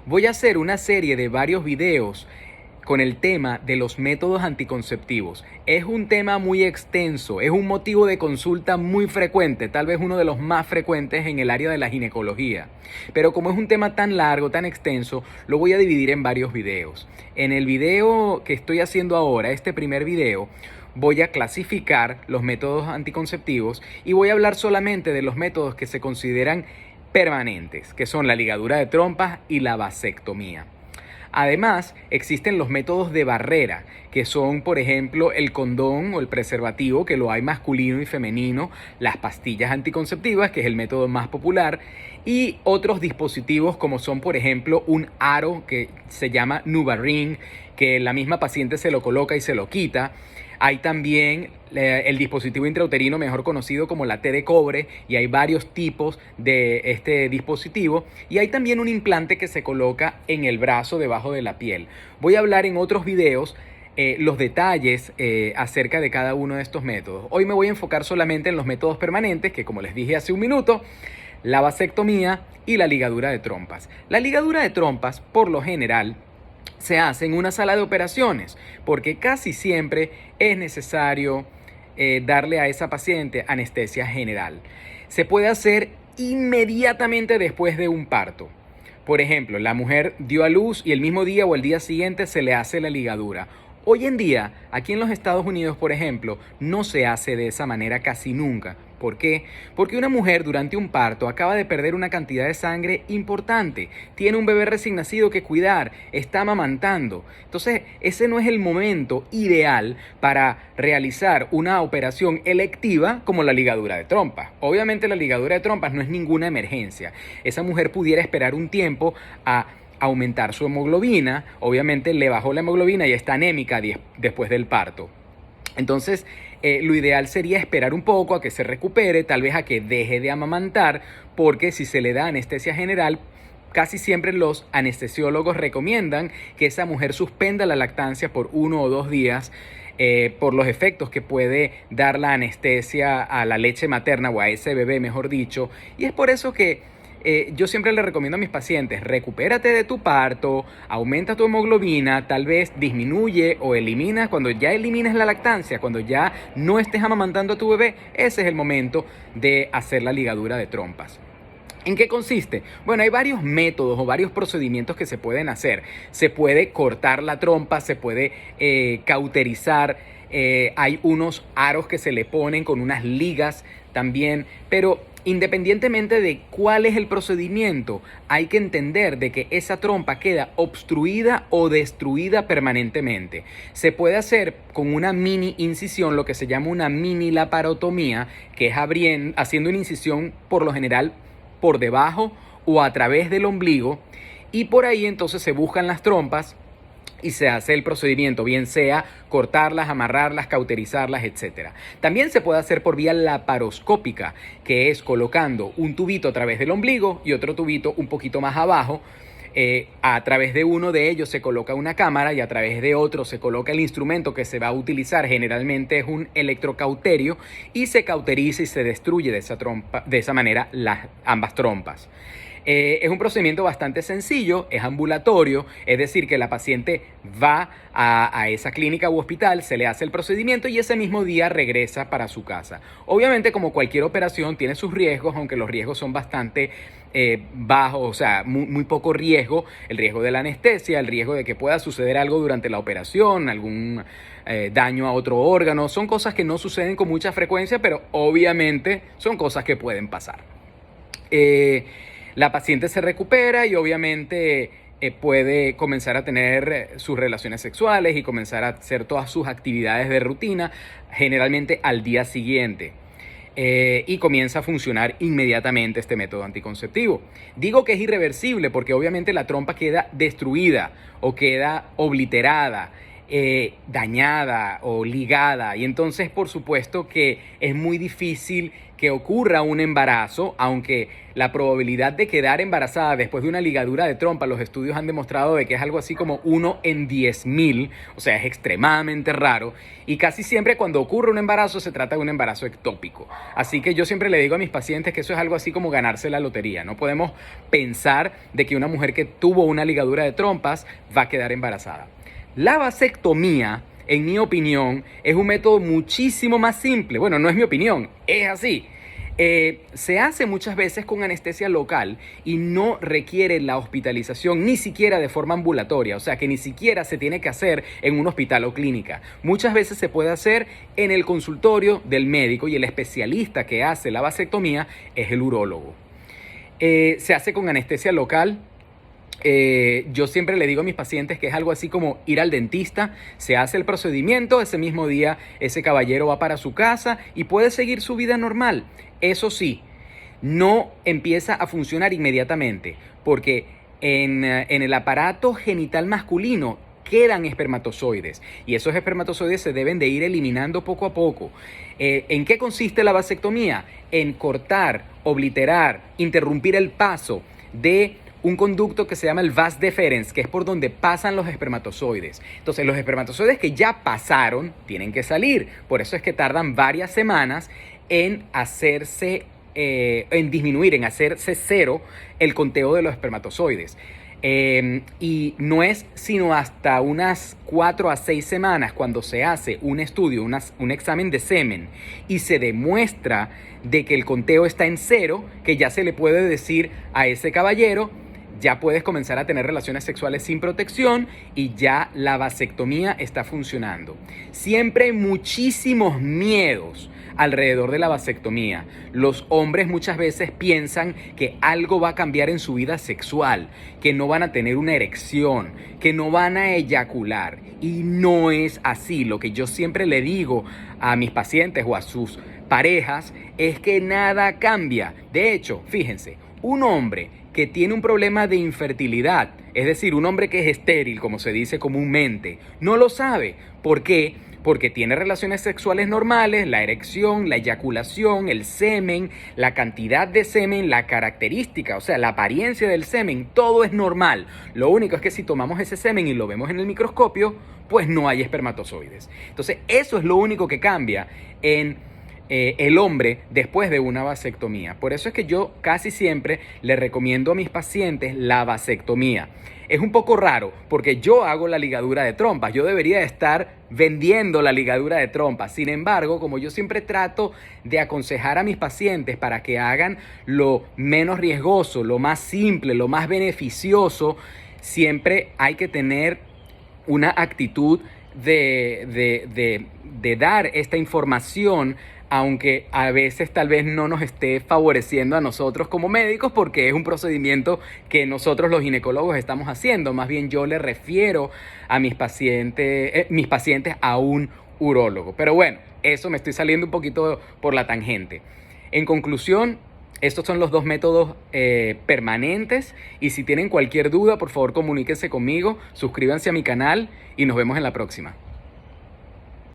Voy a hacer una serie de varios videos con el tema de los métodos anticonceptivos. Es un tema muy extenso, es un motivo de consulta muy frecuente, tal vez uno de los más frecuentes en el área de la ginecología. Pero como es un tema tan largo, tan extenso, lo voy a dividir en varios videos. En el video que estoy haciendo ahora, este primer video, voy a clasificar los métodos anticonceptivos y voy a hablar solamente de los métodos que se consideran permanentes, que son la ligadura de trompas y la vasectomía. Además, existen los métodos de barrera, que son, por ejemplo, el condón o el preservativo, que lo hay masculino y femenino, las pastillas anticonceptivas, que es el método más popular, y otros dispositivos como son, por ejemplo, un aro que se llama NuvaRing, que la misma paciente se lo coloca y se lo quita. Hay también el dispositivo intrauterino mejor conocido como la T de cobre, y hay varios tipos de este dispositivo, y hay también un implante que se coloca en el brazo debajo de la piel. Voy a hablar en otros videos los detalles acerca de cada uno de estos métodos. Hoy me voy a enfocar solamente en los métodos permanentes, que como les dije hace un minuto, la vasectomía y la ligadura de trompas. La ligadura de trompas, por lo general, se hace en una sala de operaciones, porque casi siempre es necesario darle a esa paciente anestesia general. Se puede hacer inmediatamente después de un parto. Por ejemplo, la mujer dio a luz y el mismo día o el día siguiente se le hace la ligadura. Hoy en día, aquí en los Estados Unidos, por ejemplo, no se hace de esa manera casi nunca. ¿Por qué? Porque una mujer durante un parto acaba de perder una cantidad de sangre importante, tiene un bebé recién nacido que cuidar, está amamantando. Entonces, ese no es el momento ideal para realizar una operación electiva como la ligadura de trompas. Obviamente la ligadura de trompas no es ninguna emergencia. Esa mujer pudiera esperar un tiempo a aumentar su hemoglobina. Obviamente le bajó la hemoglobina y está anémica después del parto. Entonces, lo ideal sería esperar un poco a que se recupere, tal vez a que deje de amamantar, porque si se le da anestesia general, casi siempre los anestesiólogos recomiendan que esa mujer suspenda la lactancia por 1 o 2 días por los efectos que puede dar la anestesia a la leche materna o a ese bebé, mejor dicho. Y es por eso que yo siempre le recomiendo a mis pacientes: recupérate de tu parto, aumenta tu hemoglobina, tal vez disminuye o elimina. Cuando ya elimines la lactancia, cuando ya no estés amamantando a tu bebé, ese es el momento de hacer la ligadura de trompas. ¿En qué consiste? Bueno, hay varios métodos o varios procedimientos que se pueden hacer. Se puede cortar la trompa, se puede cauterizar, hay unos aros que se le ponen con unas ligas también, pero independientemente de cuál es el procedimiento, hay que entender de que esa trompa queda obstruida o destruida permanentemente. Se puede hacer con una mini incisión, lo que se llama una mini laparotomía, que es haciendo una incisión por lo general por debajo o a través del ombligo, y por ahí entonces se buscan las trompas y se hace el procedimiento, bien sea cortarlas, amarrarlas, cauterizarlas, etc. También se puede hacer por vía laparoscópica, que es colocando un tubito a través del ombligo y otro tubito un poquito más abajo. A través de uno de ellos se coloca una cámara y a través de otro se coloca el instrumento que se va a utilizar. Generalmente es un electrocauterio, y se cauteriza y se destruye de esa manera ambas trompas. Es un procedimiento bastante sencillo, es ambulatorio, es decir, que la paciente va a esa clínica u hospital, se le hace el procedimiento y ese mismo día regresa para su casa. Obviamente, como cualquier operación, tiene sus riesgos, aunque los riesgos son bastante bajos, o sea, muy poco riesgo. El riesgo de la anestesia, el riesgo de que pueda suceder algo durante la operación, algún daño a otro órgano, son cosas que no suceden con mucha frecuencia, pero obviamente son cosas que pueden pasar. La paciente se recupera y obviamente puede comenzar a tener sus relaciones sexuales y comenzar a hacer todas sus actividades de rutina, generalmente al día siguiente. Y comienza a funcionar inmediatamente este método anticonceptivo. Digo que es irreversible porque obviamente la trompa queda destruida o queda obliterada, dañada o ligada, y entonces por supuesto que es muy difícil que ocurra un embarazo, aunque la probabilidad de quedar embarazada después de una ligadura de trompa, los estudios han demostrado de que es algo así como 1 en 10.000, o sea, es extremadamente raro, y casi siempre cuando ocurre un embarazo se trata de un embarazo ectópico. Así que yo siempre le digo a mis pacientes que eso es algo así como ganarse la lotería. No podemos pensar de que una mujer que tuvo una ligadura de trompas va a quedar embarazada. La vasectomía, en mi opinión, es un método muchísimo más simple. Bueno, no es mi opinión, es así. Se hace muchas veces con anestesia local y no requiere la hospitalización ni siquiera de forma ambulatoria, o sea que ni siquiera se tiene que hacer en un hospital o clínica. Muchas veces se puede hacer en el consultorio del médico y el especialista que hace la vasectomía es el urólogo. Se hace con anestesia local. Yo siempre le digo a mis pacientes que es algo así como ir al dentista, se hace el procedimiento, ese mismo día ese caballero va para su casa y puede seguir su vida normal. Eso sí, no empieza a funcionar inmediatamente porque en el aparato genital masculino quedan espermatozoides y esos espermatozoides se deben de ir eliminando poco a poco. ¿En qué consiste la vasectomía? En cortar, obliterar, interrumpir el paso de un conducto que se llama el vas deferens, que es por donde pasan los espermatozoides. Entonces, los espermatozoides que ya pasaron tienen que salir. Por eso es que tardan varias semanas en disminuir, en hacerse cero el conteo de los espermatozoides. Y no es sino hasta unas 4 a 6 semanas cuando se hace un estudio, un examen de semen y se demuestra de que el conteo está en cero, que ya se le puede decir a ese caballero: ya puedes comenzar a tener relaciones sexuales sin protección y ya la vasectomía está funcionando. Siempre hay muchísimos miedos alrededor de la vasectomía. Los hombres muchas veces piensan que algo va a cambiar en su vida sexual, que no van a tener una erección, que no van a eyacular. Y no es así. Lo que yo siempre le digo a mis pacientes o a sus parejas es que nada cambia. De hecho, fíjense, un hombre que tiene un problema de infertilidad, es decir, un hombre que es estéril, como se dice comúnmente, no lo sabe. ¿Por qué? Porque tiene relaciones sexuales normales, la erección, la eyaculación, el semen, la cantidad de semen, la característica, o sea, la apariencia del semen, todo es normal. Lo único es que si tomamos ese semen y lo vemos en el microscopio, pues no hay espermatozoides. Entonces, eso es lo único que cambia en el hombre después de una vasectomía. Por eso es que yo casi siempre le recomiendo a mis pacientes la vasectomía. Es un poco raro porque yo hago la ligadura de trompas. Yo debería estar vendiendo la ligadura de trompas. Sin embargo, como yo siempre trato de aconsejar a mis pacientes para que hagan lo menos riesgoso, lo más simple, lo más beneficioso, siempre hay que tener una actitud de dar esta información, aunque a veces tal vez no nos esté favoreciendo a nosotros como médicos porque es un procedimiento que nosotros los ginecólogos estamos haciendo. Más bien yo le refiero a mis pacientes a un urólogo. Pero bueno, eso me estoy saliendo un poquito por la tangente. En conclusión, estos son los dos métodos permanentes y si tienen cualquier duda, por favor comuníquense conmigo, suscríbanse a mi canal y nos vemos en la próxima.